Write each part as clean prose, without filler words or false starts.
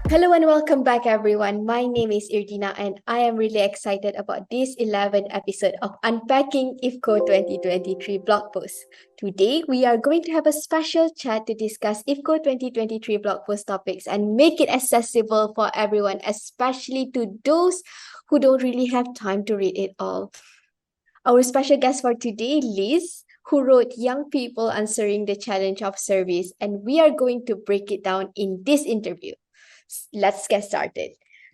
Hello and welcome back, everyone. My name is Irdina, and I am really excited about this 11th episode of Unpacking IVCO 2023 blog post. Today, we are going to have a special chat to discuss IVCO 2023 blog post topics and make it accessible for everyone, especially to those who don't really have time to read it all. Our special guest for today, Liz, who wrote Young People Answering the Challenge of Service, and we are going to break it down in this interview. Let's get started.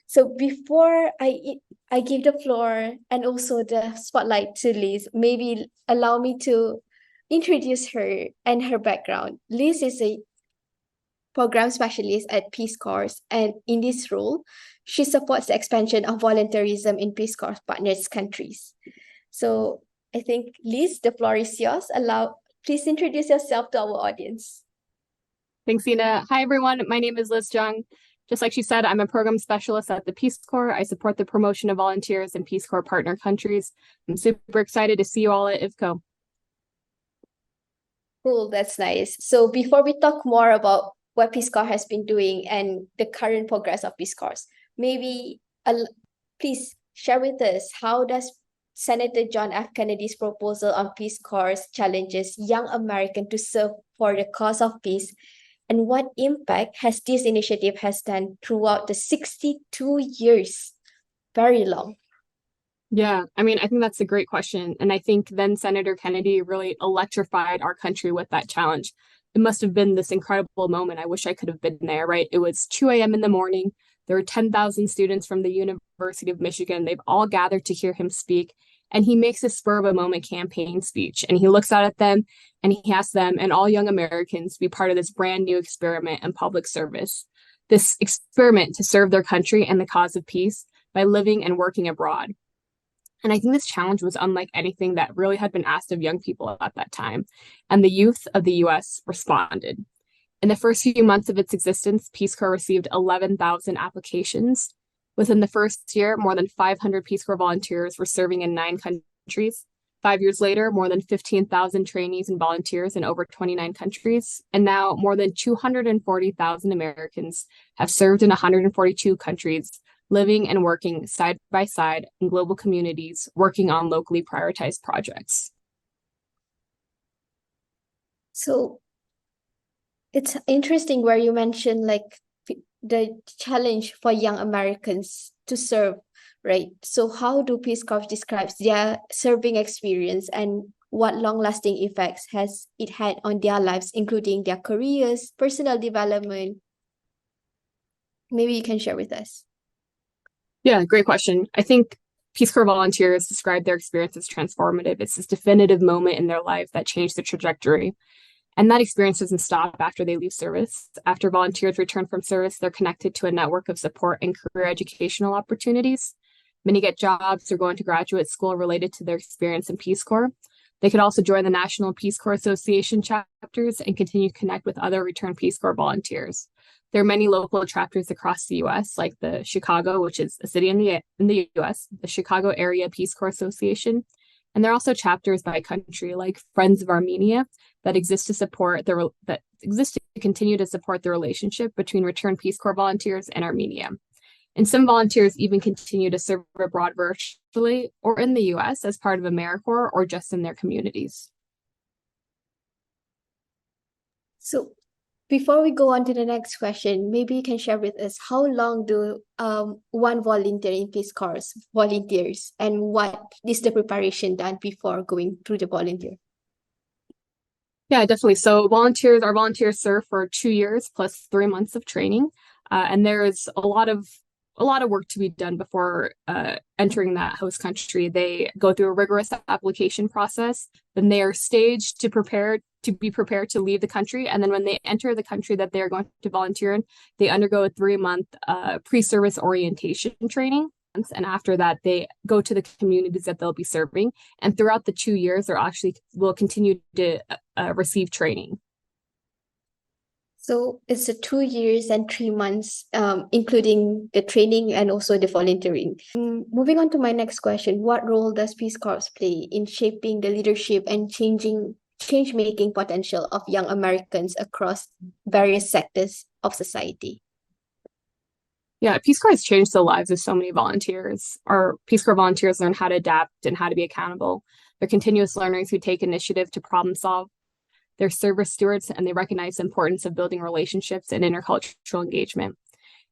So before I give the floor and also the spotlight to Liz, maybe allow me to introduce her and her background. Liz is a program specialist at Peace Corps, and in this role, she supports the expansion of volunteerism in Peace Corps partners countries. So I think, Liz, the floor is yours. Please introduce yourself to our audience. Thanks, Ina. Hi, everyone. My name is Liz Jung. Just like she said, I'm a program specialist at the Peace Corps. I support the promotion of volunteers in Peace Corps partner countries. I'm super excited to see you all at IVCO. Cool, that's nice. So before we talk more about what Peace Corps has been doing and the current progress of Peace Corps, maybe please share with us, how does Senator John F. Kennedy's proposal on Peace Corps challenges young Americans to serve for the cause of peace, and what impact has this initiative has done throughout the 62 years? Very long. Yeah, I think that's a great question. And I think then Senator Kennedy really electrified our country with that challenge. It must have been this incredible moment. I wish I could have been there, right? It was 2 a.m. in the morning. There were 10,000 students from the University of Michigan. They've all gathered to hear him speak. And he makes a spur of a moment campaign speech. And he looks out at them and he asks them and all young Americans to be part of this brand new experiment in public service. This experiment to serve their country and the cause of peace by living and working abroad. And I think this challenge was unlike anything that really had been asked of young people at that time. And the youth of the US responded. In the first few months of its existence, Peace Corps received 11,000 applications. Within the first year, more than 500 Peace Corps volunteers were serving in 9 countries. 5 years later, more than 15,000 trainees and volunteers in over 29 countries. And now more than 240,000 Americans have served in 142 countries, living and working side by side in global communities, working on locally prioritized projects. So it's interesting where you mentioned the challenge for young Americans to serve, right? So how do Peace Corps describe their serving experience and what long-lasting effects has it had on their lives, including their careers, personal development? Maybe you can share with us. Yeah, great question. I think Peace Corps volunteers describe their experience as transformative. It's this definitive moment in their life that changed the trajectory. And that experience doesn't stop after they leave service. After volunteers return from service, they're connected to a network of support and career educational opportunities. Many get jobs or go into graduate school related to their experience in Peace Corps. They could also join the National Peace Corps Association chapters and continue to connect with other returned Peace Corps volunteers. There are many local chapters across the U.S., like the Chicago, which is a city in the U.S., the Chicago Area Peace Corps Association. And there are also chapters by country, like Friends of Armenia, that exist to continue to support the relationship between returned Peace Corps volunteers and Armenia. And some volunteers even continue to serve abroad virtually or in the U.S. as part of AmeriCorps or just in their communities. So before we go on to the next question, maybe you can share with us, how long do one volunteer in Peace Corps volunteers, and what is the preparation done before going through the volunteer? Yeah, definitely. So our volunteers serve for 2 years plus 3 months of training. And there is a lot of work to be done before entering that host country. They go through a rigorous application process. Then they are staged to be prepared to leave the country. And then when they enter the country that they're going to volunteer in, they undergo a 3-month pre-service orientation training. And after that, they go to the communities that they'll be serving. And throughout the 2 years, they will continue to receive training. So it's 2 years and 3 months, including the training and also the volunteering. Moving on to my next question, what role does Peace Corps play in shaping the leadership and changing change-making potential of young Americans across various sectors of society? Yeah, Peace Corps has changed the lives of so many volunteers. Our Peace Corps volunteers learn how to adapt and how to be accountable. They're continuous learners who take initiative to problem solve. They're service stewards, and they recognize the importance of building relationships and intercultural engagement.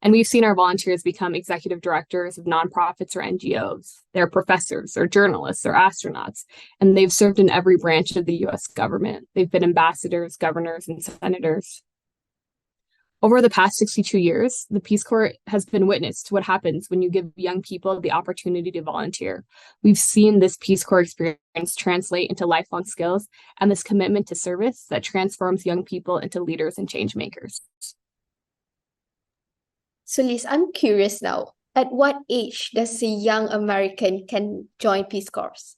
And we've seen our volunteers become executive directors of nonprofits or NGOs. They're professors or journalists or astronauts, and they've served in every branch of the US government. They've been ambassadors, governors, and senators. Over the past 62 years, the Peace Corps has been witness to what happens when you give young people the opportunity to volunteer. We've seen this Peace Corps experience translate into lifelong skills and this commitment to service that transforms young people into leaders and change makers. So Liz, I'm curious now, at what age does a young American can join Peace Corps?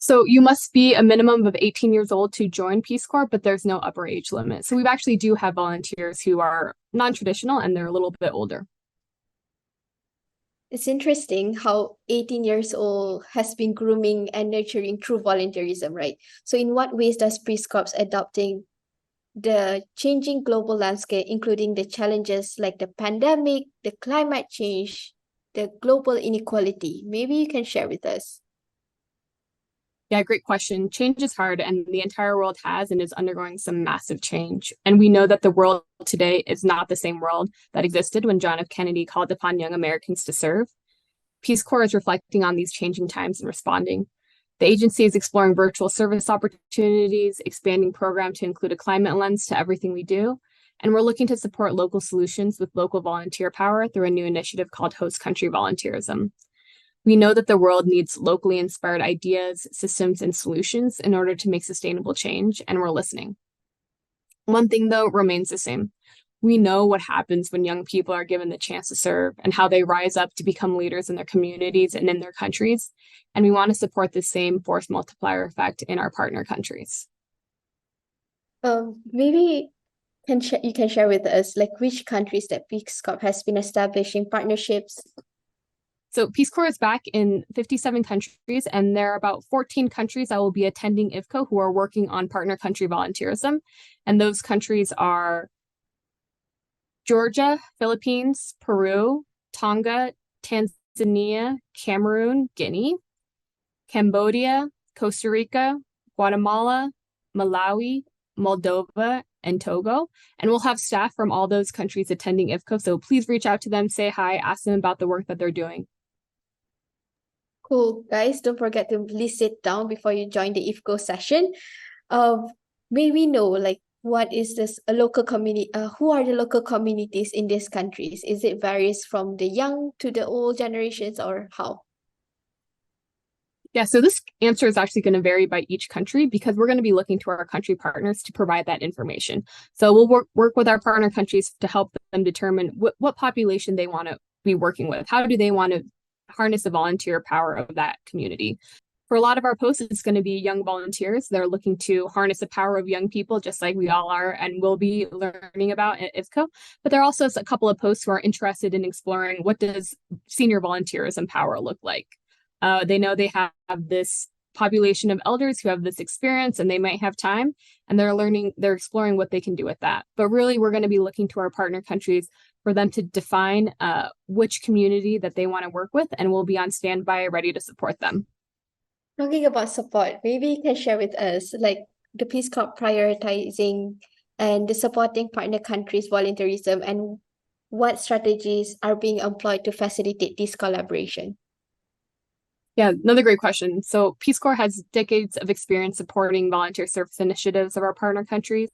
So you must be a minimum of 18 years old to join Peace Corps, but there's no upper age limit. So we actually do have volunteers who are non-traditional and they're a little bit older. It's interesting how 18 years old has been grooming and nurturing true volunteerism, right? So in what ways does Peace Corps adopting the changing global landscape, including the challenges like the pandemic, the climate change, the global inequality? Maybe you can share with us. Yeah, great question. Change is hard, and the entire world has and is undergoing some massive change. And we know that the world today is not the same world that existed when John F. Kennedy called upon young Americans to serve. Peace Corps is reflecting on these changing times and responding. The agency is exploring virtual service opportunities, expanding program to include a climate lens to everything we do. And we're looking to support local solutions with local volunteer power through a new initiative called Host Country Volunteerism. We know that the world needs locally inspired ideas, systems, and solutions in order to make sustainable change, and we're listening. One thing, though, remains the same. We know what happens when young people are given the chance to serve and how they rise up to become leaders in their communities and in their countries. And we want to support the same force multiplier effect in our partner countries. Maybe you can share with us like which countries that Peace Corps has been establishing partnerships. So Peace Corps is back in 57 countries, and there are about 14 countries that will be attending IVCO who are working on partner country volunteerism. And those countries are Georgia, Philippines, Peru, Tonga, Tanzania, Cameroon, Guinea, Cambodia, Costa Rica, Guatemala, Malawi, Moldova, and Togo. And we'll have staff from all those countries attending IVCO. So please reach out to them, say hi, ask them about the work that they're doing. Cool, guys. Don't forget to please sit down before you join the IVCO session. May we know like what is this a local community? Who are the local communities in these countries? Is it varies from the young to the old generations, or how? Yeah, so this answer is actually going to vary by each country because we're going to be looking to our country partners to provide that information. So we'll work with our partner countries to help them determine what population they want to be working with. How do they want to harness the volunteer power of that community? For a lot of our posts, it's going to be young volunteers. They're looking to harness the power of young people, just like we all are and will be learning about at IVCO. But there are also a couple of posts who are interested in exploring what does senior volunteerism power look like. They know they have this population of elders who have this experience and they might have time, and they're exploring what they can do with that. But really, we're going to be looking to our partner countries for them to define which community that they want to work with, and we'll be on standby ready to support them. Talking about support, maybe you can share with us like the Peace Corps prioritizing and the supporting partner countries' volunteerism and what strategies are being employed to facilitate this collaboration. Yeah, another great question. So Peace Corps has decades of experience supporting volunteer service initiatives of our partner countries,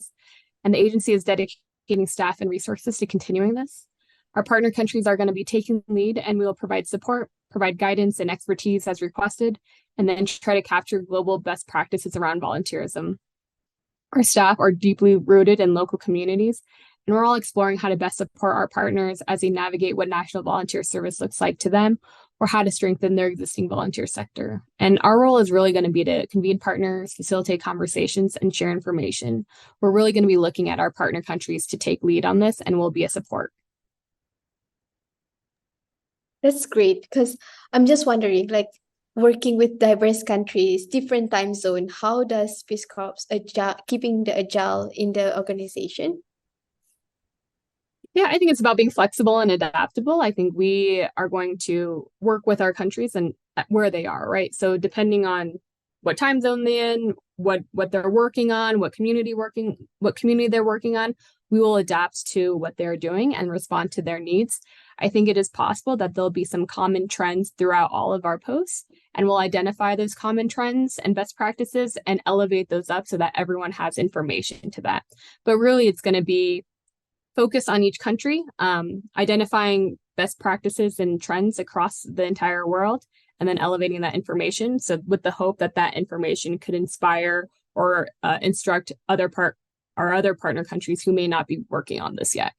and the agency is dedicating staff and resources to continuing this. Our partner countries are going to be taking lead, and we will provide support, provide guidance and expertise as requested, and then try to capture global best practices around volunteerism. Our staff are deeply rooted in local communities, and we're all exploring how to best support our partners as they navigate what national volunteer service looks like to them, or how to strengthen their existing volunteer sector. And our role is really going to be to convene partners, facilitate conversations, and share information. We're really going to be looking at our partner countries to take lead on this, and we'll be a support. That's great, because I'm just wondering, like, working with diverse countries, different time zone, how does Peace Corps keeping the agile in the organization? Yeah, I think it's about being flexible and adaptable. I think we are going to work with our countries and where they are, right? So depending on what time zone they're in, what they're working on, what community they're working on, we will adapt to what they're doing and respond to their needs. I think it is possible that there'll be some common trends throughout all of our posts, and we'll identify those common trends and best practices and elevate those up so that everyone has information to that. But really, it's going to be focus on each country, identifying best practices and trends across the entire world, and then elevating that information. So with the hope that that information could inspire or instruct other partner countries who may not be working on this yet.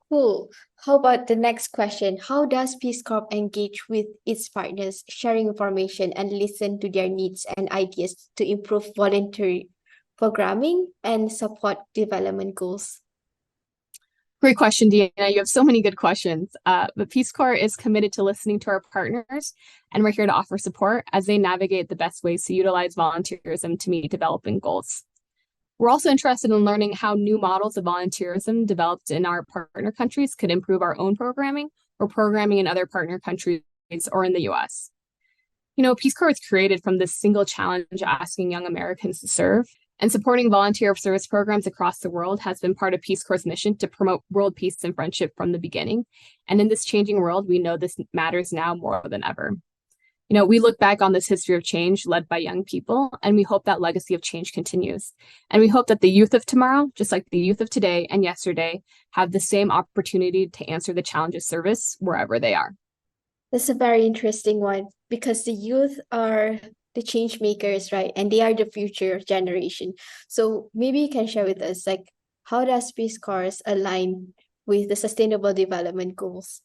Cool. How about the next question? How does Peace Corps engage with its partners, sharing information and listen to their needs and ideas to improve voluntary programming and support development goals? Great question, Deanna. You have so many good questions. But Peace Corps is committed to listening to our partners, and we're here to offer support as they navigate the best ways to utilize volunteerism to meet developing goals. We're also interested in learning how new models of volunteerism developed in our partner countries could improve our own programming or programming in other partner countries or in the US. You know, Peace Corps was created from this single challenge asking young Americans to serve, and supporting volunteer service programs across the world has been part of Peace Corps' mission to promote world peace and friendship from the beginning. And in this changing world, we know this matters now more than ever. You know, we look back on this history of change led by young people, and we hope that legacy of change continues. And we hope that the youth of tomorrow, just like the youth of today and yesterday, have the same opportunity to answer the challenge of service wherever they are. That's a very interesting one because the youth are the change makers, right? And they are the future generation. So maybe you can share with us, like, how does Peace Corps align with the Sustainable Development Goals?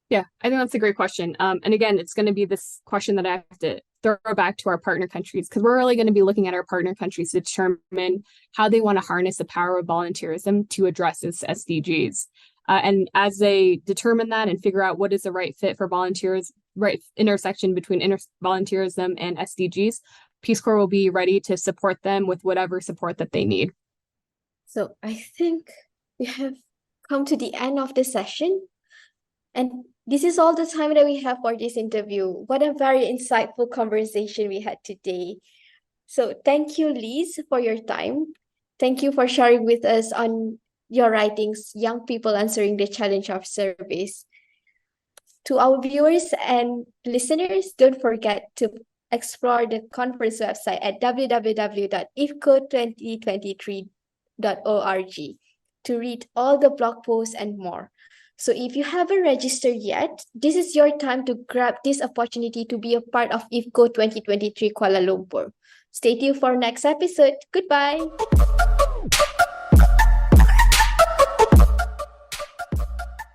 Yeah, I think that's a great question. And again, it's going to be this question that I have to throw back to our partner countries, because we're really going to be looking at our partner countries to determine how they want to harness the power of volunteerism to address its SDGs. And as they determine that and figure out what is the right fit for volunteers, right intersection between volunteerism and SDGs, Peace Corps will be ready to support them with whatever support that they need. So I think we have come to the end of the session. And this is all the time that we have for this interview. What a very insightful conversation we had today. So thank you, Liz, for your time. Thank you for sharing with us on your writings, Young People Answering the Challenge of Service. To our viewers and listeners, don't forget to explore the conference website at www.IVCO2023.org to read all the blog posts and more. So if you haven't registered yet, this is your time to grab this opportunity to be a part of IVCO 2023 Kuala Lumpur. Stay tuned for next episode. Goodbye.